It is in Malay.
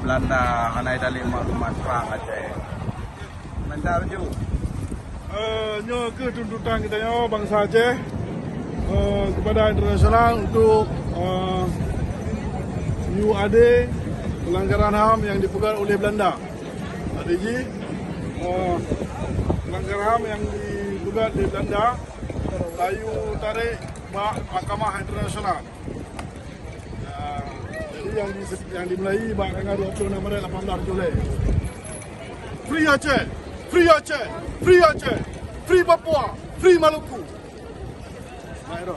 Belanda hanai dalam maklumat perang Aceh. Mentar ju. Nyo ke tuntutan kita nyo bangsa Aceh kepada internasional untuk UAD pelanggaran HAM yang dipegang oleh Belanda. ADG pelanggaran HAM yang dipegang oleh Belanda layu tarik Mahkamah Internasional. Jadi yang dimulai tanggal 26 Maret 18 Julai. Free Aceh, Free Aceh, Free Aceh, Free Papua, Free Maluku. Baik,